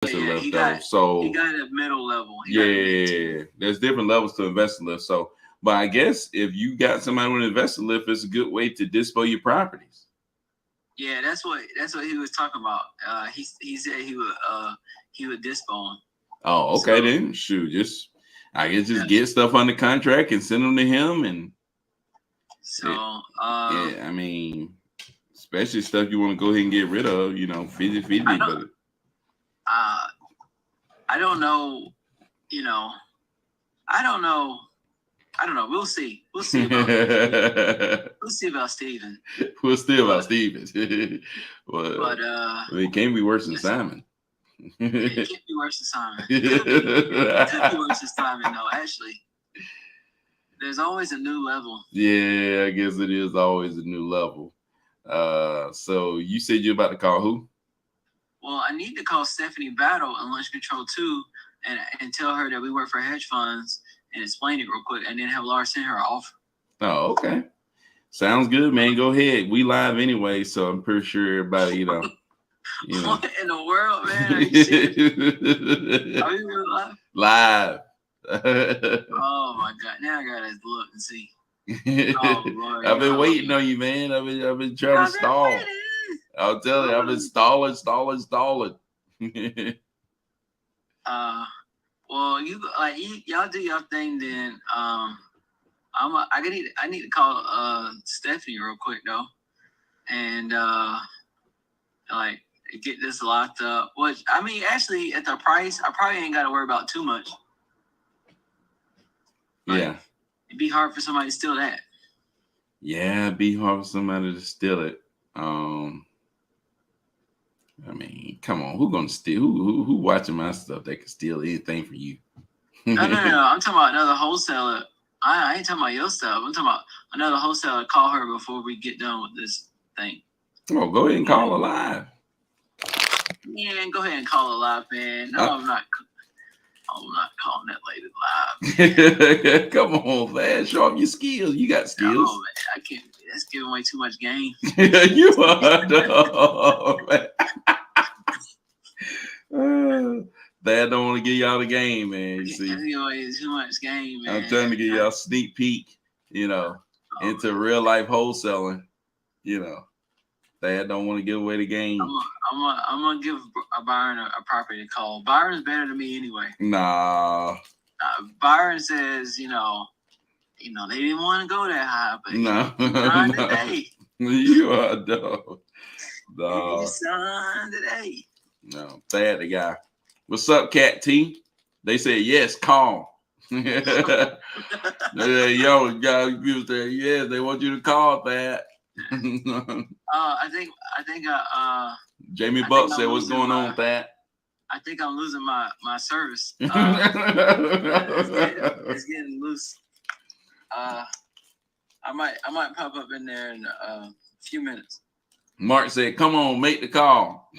Yeah, lift though. he So got a middle level. He got a mid tier. yeah, there's different levels to investor lift. So, but I guess if you got somebody with an investor lift, it's a good way to dispo your properties. Yeah, that's what he was talking about. He said he would dispo him. Oh, So okay then. Shoot, just I guess just yes. get stuff under contract and send them to him, and So it, yeah, I mean, especially stuff you want to go ahead and get rid of, 50-50, I don't but uh I don't know, you know, I don't know. I don't know. We'll see. We'll see about we'll see about Steven. we'll still about But Stevens. Well, but it can't be worse than yes, Simon. it can't be worse than Simon. It could be worse than Simon though, actually. There's always a new level. Yeah, I guess it is always a new level. So you said you're about to call who? Well, I need to call Stephanie Battle and Lunch Control 2 and tell her that we work for hedge funds and explain it real quick and then have Laura send her an offer. Oh, okay. Sounds good, man. Go ahead. We live anyway, so I'm pretty sure everybody, What in the world, man? Are you serious? Are you really live? Live. Oh my god! Now I gotta look and see. Oh Lord, I've been waiting on you, man. I've been trying to stall. I'll tell you, I've been stalling. Well, y'all do your thing then. I need to call Stephanie real quick though, and like get this locked up. Which I mean, actually, at the price, I probably ain't got to worry about too much. Like, Yeah. it'd be hard for somebody to steal that. Yeah, it'd be hard for somebody to steal it. I mean, come on, who gonna steal? Who watching my stuff that can steal anything from you? No. I'm talking about another wholesaler. I ain't talking about your stuff. I'm talking about another wholesaler. Call her before we get done with this thing. Oh, go ahead and call her live. Yeah, go ahead and call her live, man. No, I'm not calling that lady live. Come on, man. Show off your skills. You got skills. Oh man, I can't. That's giving away too much game. You are no, man. Dad don't want to give y'all the game, man. You see, that's giving away too much game, man. I'm trying to give y'all a sneak peek, into real life wholesaling. Dad don't want to give away the game. I'm gonna give Byron a property to call. Byron's better than me anyway. Nah. Byron says, they didn't want to go that high, but no. Today. You are a dog. He signed today. No, Thad the guy. What's up, Cat T? They said yes, call. Yo, people say yes, they want you to call Thad. I think Jamie Buck said, "What's going on, Thad?" I think I'm losing my service. It's getting loose. I might pop up in there in a few minutes. Mark said, "Come on, make the call."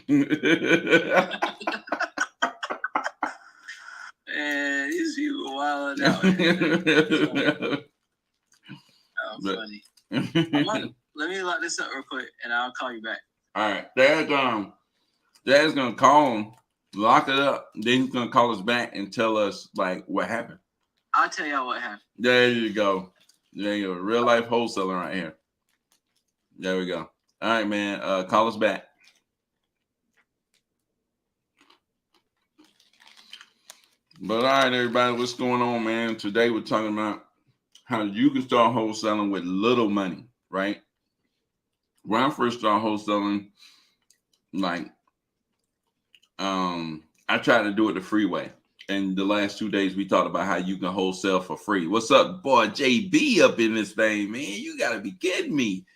Man, these people wilding out. Oh, funny. Let me lock this up real quick, and I'll call you back. All right, Dad's gonna call him, lock it up, then he's gonna call us back and tell us like what happened. I'll tell y'all what happened. There you go. There you go. Real life wholesaler right here. There we go. All right, man. Call us back. But all right, everybody, what's going on, man? Today we're talking about how you can start wholesaling with little money, right? When I first started wholesaling, I tried to do it the free way. And the last 2 days we talked about how you can wholesale for free. What's up, boy? JB up in this thing, man. You gotta be kidding me.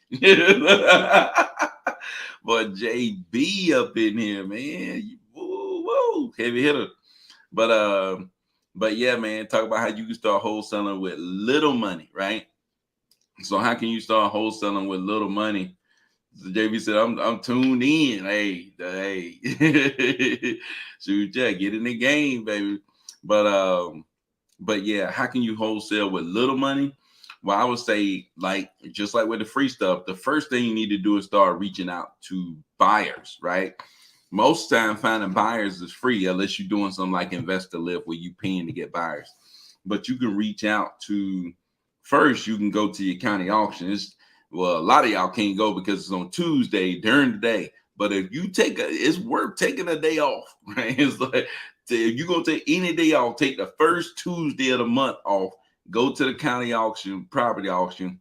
Boy, JB up in here, man. Woo, heavy hitter. But yeah, man, talk about how you can start wholesaling with little money, right? So how can you start wholesaling with little money? So JB said, I'm tuned in. Hey. Shoot, yeah, get in the game, baby. But yeah, how can you wholesale with little money? Well, I would say, just like with the free stuff, the first thing you need to do is start reaching out to buyers, right? most time finding buyers is free unless you're doing something like Investor Lift where you paying to get buyers. But you can reach out to, first you can go to your county auction. Well, a lot of y'all can't go because it's on Tuesday during the day. But if you it's worth taking a day off, right? It's like, if you go take any day off, take the first Tuesday of the month off, go to the county auction, property auction,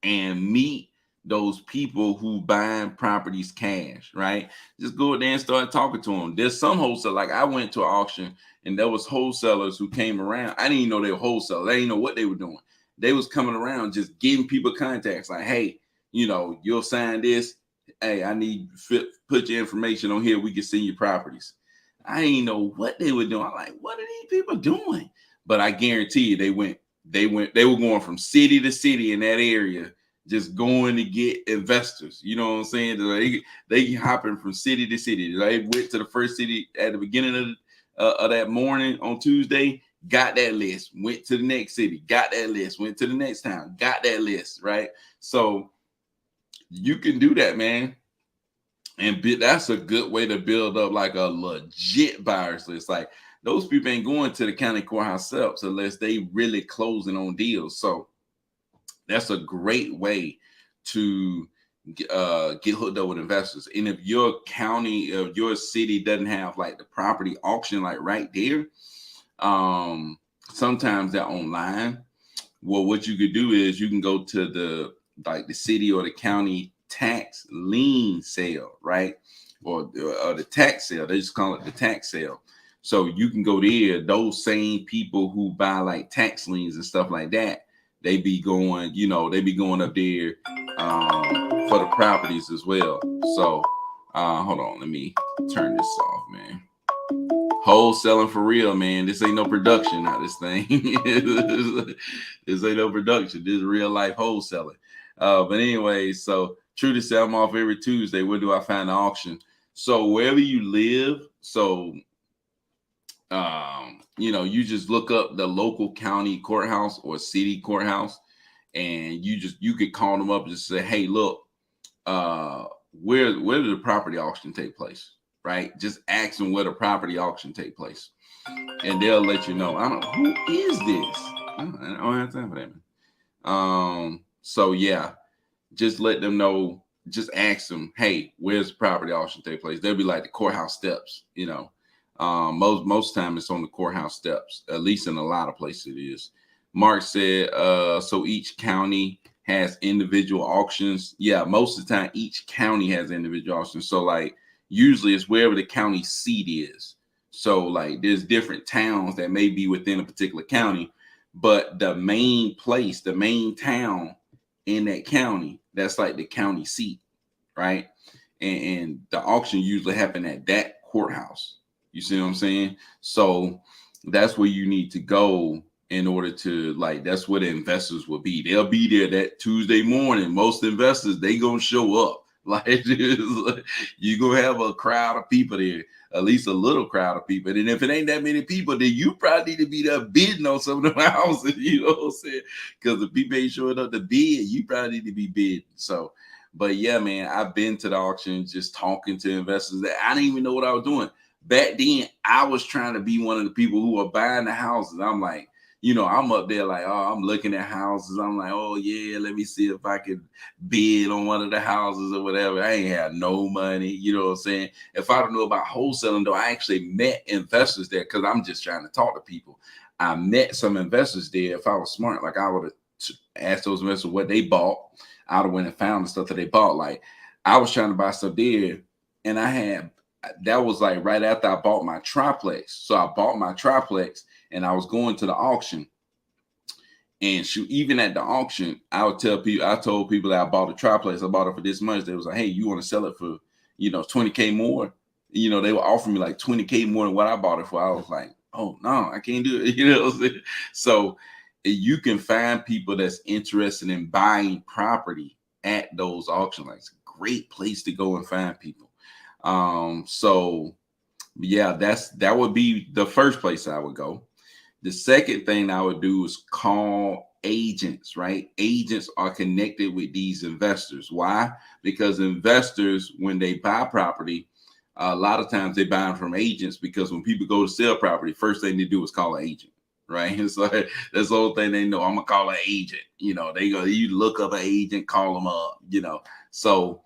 and meet those people who buying properties cash, right? Just go there and start talking to them. There's some wholesale, like I went to an auction and there was wholesalers who came around. I didn't even know they were wholesalers. I didn't know what they were doing. They was coming around just giving people contacts like, hey, you'll sign this. Hey, I need put your information on here. We can see your properties. I didn't know what they were doing. I'm like, what are these people doing? But I guarantee you they were going from city to city in that area, just going to get investors. You know what I'm saying? They hopping from city to city. They went to the first city at the beginning of that morning on Tuesday, got that list, went to the next city, got that list, went to the next town, got that list, right? So you can do that, man. And that's a good way to build up like a legit buyers list. Like those people ain't going to the county courthouse steps unless they really closing on deals. So that's a great way to get hooked up with investors. And if your county, if your city doesn't have like the property auction like right there, sometimes they're online. Well, what you could do is you can go to the city or the county tax lien sale, right? Or the tax sale. They just call it the tax sale. So you can go there. Those same people who buy like tax liens and stuff like that, they be going up there for the properties as well. So hold on, let me turn this off, man. Wholesaling for real, man. This ain't no production, not this thing. This ain't no production. This is real life wholesaling. But anyway, so true to say, I'm off every Tuesday. Where do I find the auction? So wherever you live, so you just look up the local county courthouse or city courthouse, and you could call them up and just say, hey, look, where did the property auction take place? Right? Just ask them where the property auction take place, and they'll let you know. I don't know, who is this? I don't have time for that, man. So yeah, just let them know. Just ask them, hey, where's the property auction take place? They'll be like the courthouse steps, most time it's on the courthouse steps, at least in a lot of places it is. Mark said, so each county has individual auctions. Yeah, most of the time each county has individual auctions. So like usually it's wherever the county seat is. So like there's different towns that may be within a particular county, but the main town in that county, that's like the county seat, right? And the auction usually happen at that courthouse. You see what I'm saying? So that's where you need to go in order to, like, that's where the investors will be. They'll be there that Tuesday morning. Most investors, they gonna show up. Like you gonna have a crowd of people there, at least a little crowd of people. And if it ain't that many people, then you probably need to be there bidding on some of the houses. You know what I'm saying? Because the people ain't showing up to bid, you probably need to be bidding. So, but yeah, man, I've been to the auction just talking to investors that I didn't even know what I was doing. Back then, I was trying to be one of the people who are buying the houses. I'm like, I'm up there like, oh, I'm looking at houses. I'm like, oh yeah, let me see if I can bid on one of the houses or whatever. I ain't had no money. You know what I'm saying? If I don't know about wholesaling, though, I actually met investors there because I'm just trying to talk to people. I met some investors there. If I was smart, like I would have asked those investors what they bought. I would have went and found the stuff that they bought. Like I was trying to buy stuff there, and that was like right after I bought my triplex. So I bought my triplex and I was going to the auction. And even at the auction, I told people that I bought a triplex. I bought it for this much. They was like, hey, you want to sell it for, 20K more? They were offering me like 20K more than what I bought it for. I was like, oh no, I can't do it. So you can find people that's interested in buying property at those auctions. Like, it's a great place to go and find people. So yeah, that would be the first place I would go. The second thing I would do is call agents, right? Agents are connected with these investors. Why? Because investors, when they buy property, A lot of times they buy them from agents because when people go to sell property, first thing they do is call an agent, right? It's like that's the whole thing they know. I'm gonna call an agent. They go, you look up an agent, call them up. So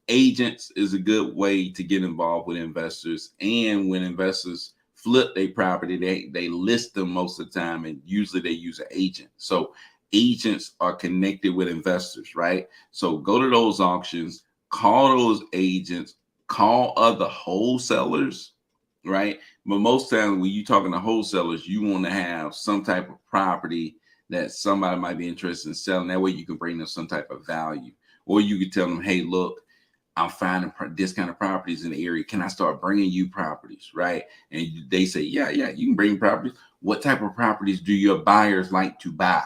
agents is a good way to get involved with investors. And when investors flip their property, they list them most of the time, and usually they use an agent. So agents are connected with investors, right? So go to those auctions, call those agents, call other wholesalers, right? But most times when you're talking to wholesalers, you want to have some type of property that somebody might be interested in selling. That way you can bring them some type of value. Or you could tell them, hey, look, I'm finding this kind of properties in the area. Can I start bringing you properties, right? And they say, yeah, you can bring properties. What type of properties do your buyers like to buy?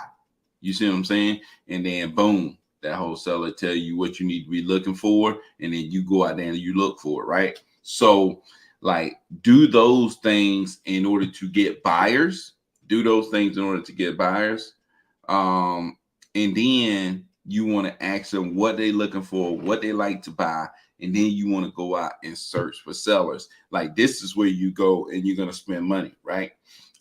You see what I'm saying? And then boom, that wholesaler tell you what you need to be looking for, and then you go out there and you look for it, right? So like do those things in order to get buyers. Do those things in order to get buyers. And then you want to ask them what they're looking for, what they like to buy, and then you want to go out and search for sellers. Like this is where you go and you're going to spend money, right?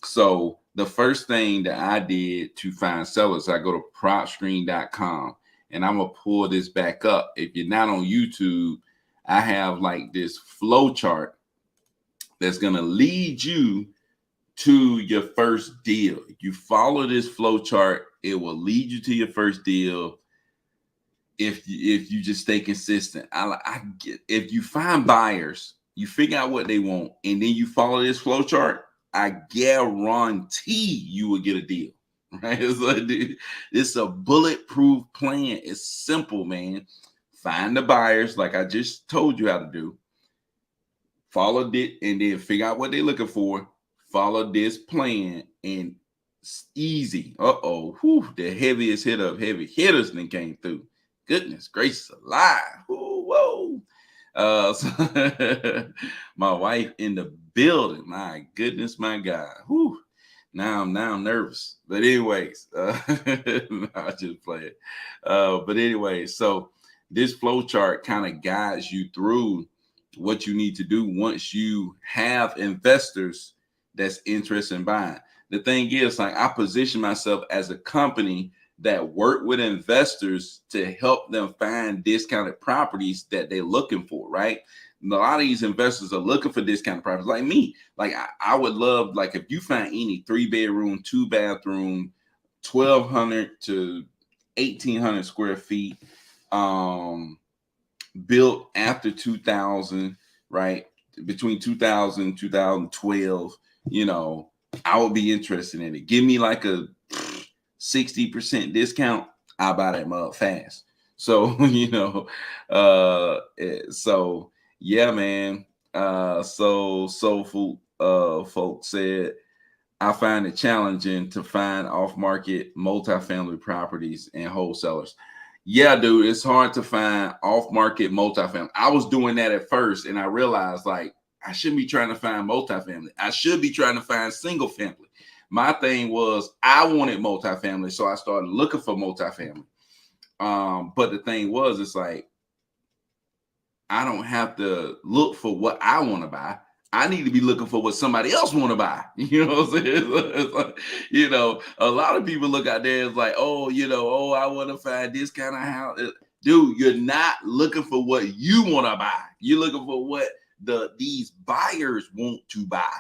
So the first thing that I did to find sellers, I go to propstream.com, and I'm going to pull this back up. If you're not on YouTube, I have like this flow chart that's going to lead you to your first deal. If you follow this flow chart, it will lead you to your first deal. If you just stay consistent, if you find buyers, you figure out what they want, and then you follow this flow chart, I guarantee you will get a deal. Right? It's like, dude, it's a bulletproof plan. It's simple, man. Find the buyers, like I just told you how to do. Follow it, and then figure out what they're looking for. Follow this plan, and it's easy. The heaviest hit of heavy hitters then came through. Goodness gracious alive. Ooh, whoa. So my wife in the building. My goodness, my God. Whew. Now I'm nervous. But anyways, I just play it. But anyway, so this flow chart kind of guides you through what you need to do once you have investors that's interested in buying. The thing is, like, I position myself as a company that work with investors to help them find discounted properties that they're looking for, right? And a lot of these investors are looking for discounted properties like me. Like I would love, like, if you find any 3-bedroom, 2-bathroom, 1,200 to 1,800 square feet, built after 2000, right? Between 2000 and 2012, I would be interested in it. Give me like a 60% discount, I'll buy that mug fast. So, so yeah, man. Soulful folks said, I find it challenging to find off-market multifamily properties and wholesalers. Yeah, dude, it's hard to find off-market multifamily. I was doing that at first, and I realized, like, I shouldn't be trying to find multifamily. I should be trying to find single family. My thing was I wanted multifamily, so I started looking for multifamily. But the thing was, it's like I don't have to look for what I want to buy. I need to be looking for what somebody else want to buy. You know what I'm saying? It's like, a lot of people look out there, it's like, I want to find this kind of house. Dude, you're not looking for what you want to buy. You're looking for what these buyers want to buy.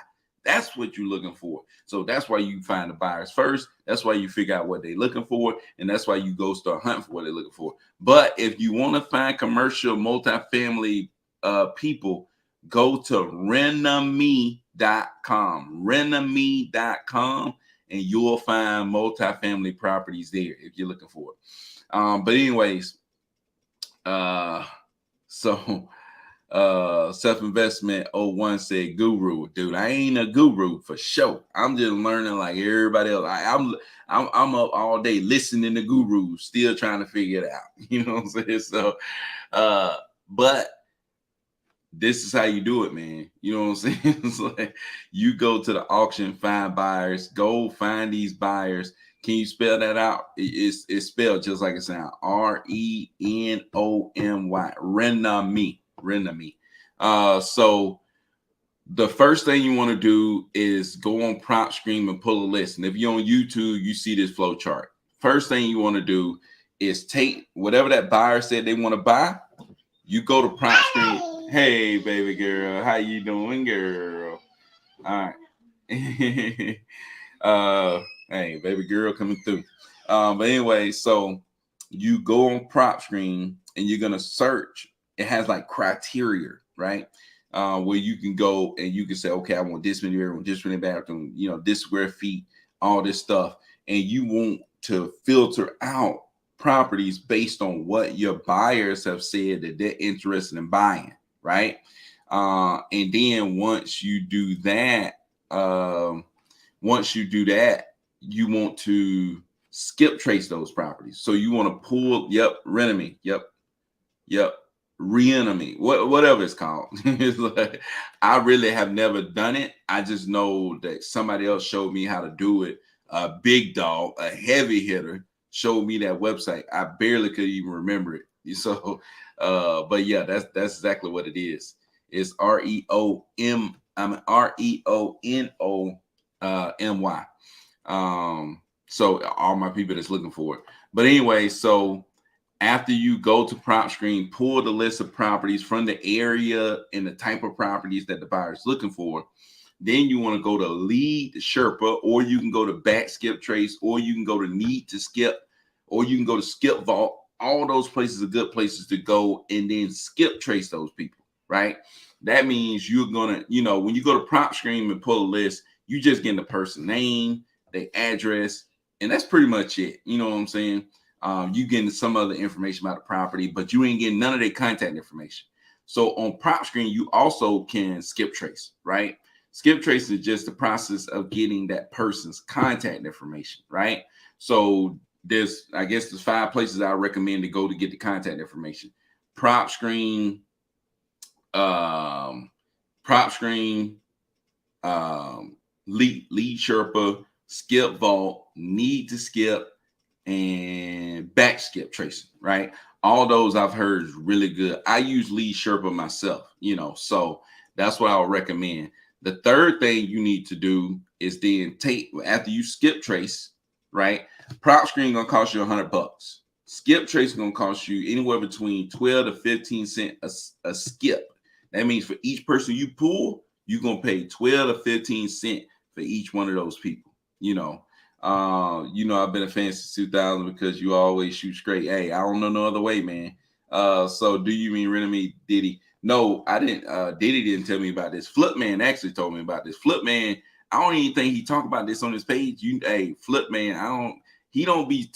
That's what you're looking for. So that's why you find the buyers first. That's why you figure out what they're looking for. And that's why you go start hunting for what they're looking for. But if you want to find commercial multifamily people, go to rename.com, and you'll find multifamily properties there if you're looking for it. But anyways, self-investment 01 said guru. Dude, I ain't a guru for sure. I'm just learning like everybody else. I'm up all day listening to gurus, still trying to figure it out. You know what I'm saying? So but this is how you do it, man. You know what I'm saying? It's like you go to the auction, find buyers, go find these buyers. Can you spell that out? It's spelled just like it sounds. RENOMY. Renami. So the first thing you want to do is go on Prop Stream and pull a list. And if you're on YouTube, you see this flow chart. First thing you want to do is take whatever that buyer said they want to buy. You go to Prop Stream. Hey, baby girl, how you doing, girl? All right. Hey, baby girl coming through. But anyway, so you go on Prop Screen and you're gonna search. It has like criteria, right? Where you can go and you can say, okay, I want this many bedroom, this many bathroom, this square feet, all this stuff, and you want to filter out properties based on what your buyers have said that they're interested in buying, right? And then once you do that, you want to skip trace those properties. So you want to pull, renemy, reenemy, whatever it's called. It's like, I really have never done it. I just know that somebody else showed me how to do it. A big dog, a heavy hitter, showed me that website. I barely could even remember it. So, but yeah, that's exactly what it is. It's REONOMY. So all my people that's looking for it. But anyway, so after you go to Prop Screen, pull the list of properties from the area and the type of properties that the buyer is looking for. Then you want to go to Lead Sherpa, or you can go to Back Skip Trace, or you can go to Need to Skip, or you can go to Skip Vault. All those places are good places to go and then skip trace those people, right? That means you're gonna, when you go to Prop Screen and pull a list, you just get the person name, their address, and that's pretty much it. You know what I'm saying? You getting some other information about the property, but you ain't getting none of their contact information. So on Prop Screen, you also can skip trace, right? Skip trace is just the process of getting that person's contact information, right? So there's 5 places I recommend to go to get the contact information. Prop Screen, Prop Screen, Lead Sherpa, Skip Vault, Need to Skip, and Back Skip Tracing, right? All those I've heard is really good. I use Lead Sherpa myself, so that's what I would recommend. The third thing you need to do is then after you skip trace, right? Prop Screen gonna cost you $100. Skip trace is gonna cost you anywhere between 12 to 15 cents a skip. That means for each person you pull, you're gonna pay 12 to 15 cents for each one of those people. I've been a fan since 2000 because you always shoot straight. Hey, I don't know no other way, man. So do you mean Renemy Diddy? No, I didn't. Diddy didn't tell me about this. Flipman actually told me about this. Flipman, I don't even think he talked about this on his page. Flipman, he don't be,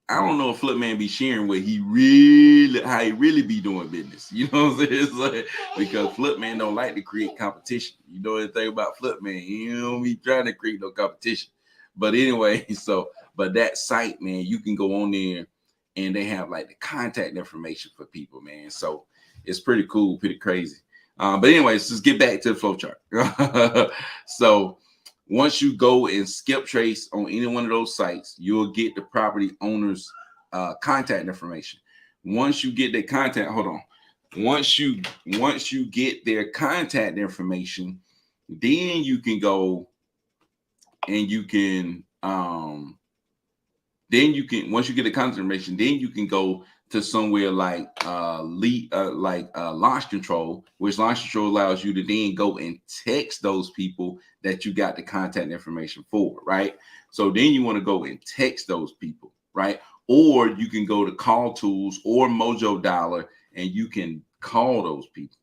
I don't know if Flipman be sharing how he really be doing business. You know what I'm saying? It's like, because Flipman don't like to create competition. You know anything about Flipman? He don't be trying to create no competition. But anyway, but that site, man, you can go on there and they have like the contact information for people, man. So it's pretty cool, pretty crazy. But anyways, let's get back to the flowchart. So once you go and skip trace on any one of those sites, you'll get the property owner's contact information. Once you get their contact, once you get their contact information, then you can go and you can once you get the contact information, then you can go to somewhere like launch control, which launch control allows you to then go and text those people that you got the contact information for, right? So then you want to go and text those people, right? Or you can go to Call Tools or Mojo Dollar and you can call those people,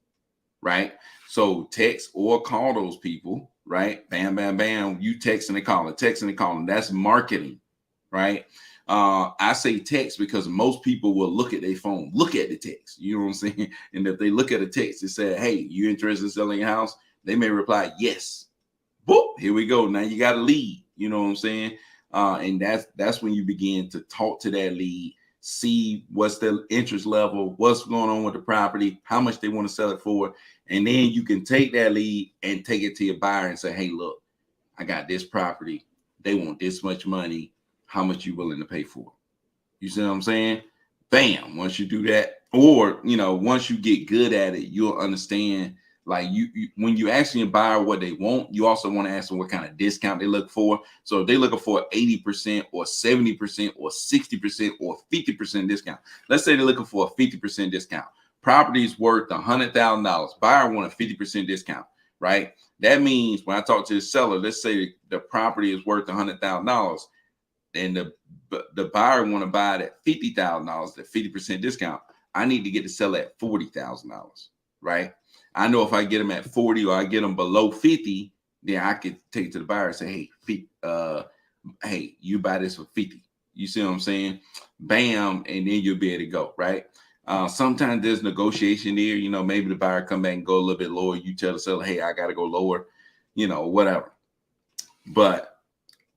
right? So text or call those people, right? Bam, bam, bam. You text and they call it, text and they call them. That's marketing, right? I say text because most people will look at their phone, look at the text. You know what I'm saying? And if they look at a text and say, hey, you interested in selling a house? They may reply, yes. Boop, here we go. Now you got a lead. You know what I'm saying? And that's when you begin to talk to that lead, see what's their interest level, what's going on with the property, how much they want to sell it for. And then you can take that lead and take it to your buyer and say, hey, look, I got this property. They want this much money. How much you willing to pay for it? You see what I'm saying? Bam, once you do that, or once you get good at it, you'll understand. Like when you asking a buyer what they want, you also want to ask them what kind of discount they look for. So if they're looking for 80% or 70% or 60% or 50% discount, let's say they're looking for a 50% discount. Property is worth $100,000. Buyer want a 50% discount, right? That means when I talk to the seller, let's say the property is worth $100,000, and the buyer want to buy it at $50,000, at 50% discount. I need to get the seller at $40,000, right? I know if I get them at 40 or I get them below 50, then I could take it to the buyer and say, hey, you buy this for 50. You see what I'm saying? Bam, and then you'll be able to go, right? Sometimes there's negotiation there. Maybe the buyer come back and go a little bit lower. You tell the seller, hey, I got to go lower, whatever. But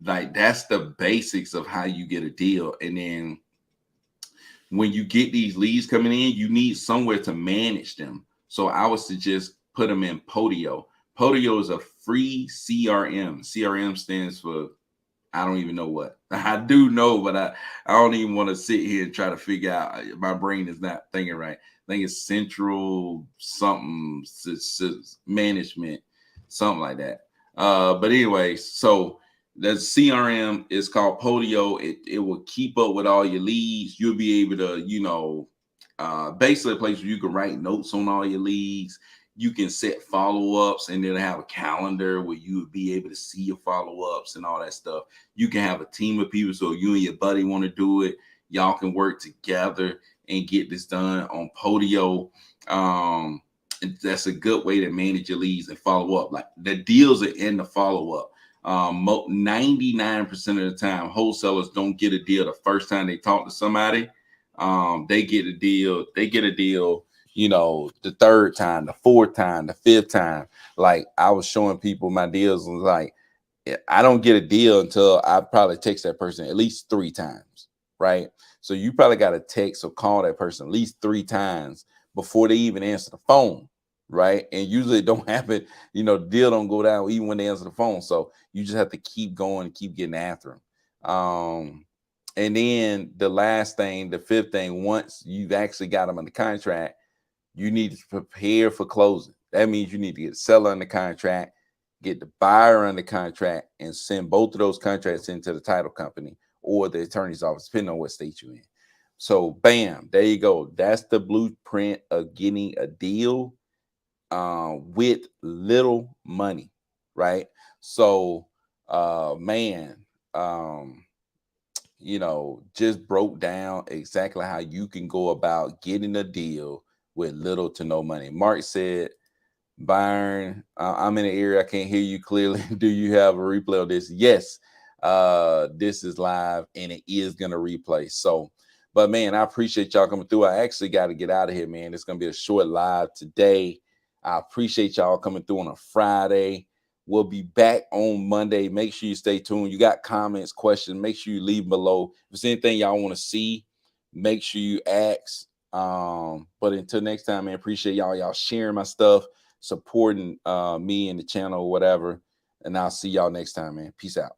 like that's the basics of how you get a deal. And then when you get these leads coming in, you need somewhere to manage them. So I would suggest put them in Podio. Podio is a free CRM. CRM stands for I don't even know what. I do know, but I don't even want to sit here and try to figure out. My brain is not thinking right. I think it's central something management, something like that. But anyway, so the CRM is called Podio. It will keep up with all your leads. You'll be able to, basically a place where you can write notes on all your leads. You can set follow-ups, and then have a calendar where you would be able to see your follow-ups and all that stuff. You can have a team of people. So you and your buddy want to do it. Y'all can work together and get this done on Podio. That's a good way to manage your leads and follow up. Like the deals are in the follow-up. 99% of the time, wholesalers don't get a deal the first time they talk to somebody. They get a deal. The third time, the fourth time, the fifth time. Like I was showing people my deals, and like I don't get a deal until I probably text that person at least 3 times, right? So you probably got to text or call that person at least 3 times before they even answer the phone, right? And usually it don't happen, the deal don't go down even when they answer the phone. So you just have to keep going and keep getting after them. And then the last thing, the fifth thing, once you've actually got them under contract, you need to prepare for closing. That means you need to get the seller under contract, get the buyer under contract, and send both of those contracts into the title company or the attorney's office, depending on what state you're in. So, bam, there you go. That's the blueprint of getting a deal with little money, right? So, man, just broke down exactly how you can go about getting a deal with little to no money. Mark said, Byron, I'm in an area I can't hear you clearly. Do you have a replay of this? Yes, this is live and it is going to replay. So, but man, I appreciate y'all coming through. I actually got to get out of here, man. It's going to be a short live today. I appreciate y'all coming through on a Friday. We'll be back on Monday. Make sure you stay tuned. You got comments, questions, make sure you leave them below. If there's anything y'all want to see, make sure you ask. But until next time, man, appreciate y'all sharing my stuff, supporting me and the channel or whatever. And I'll see y'all next time, man. Peace out.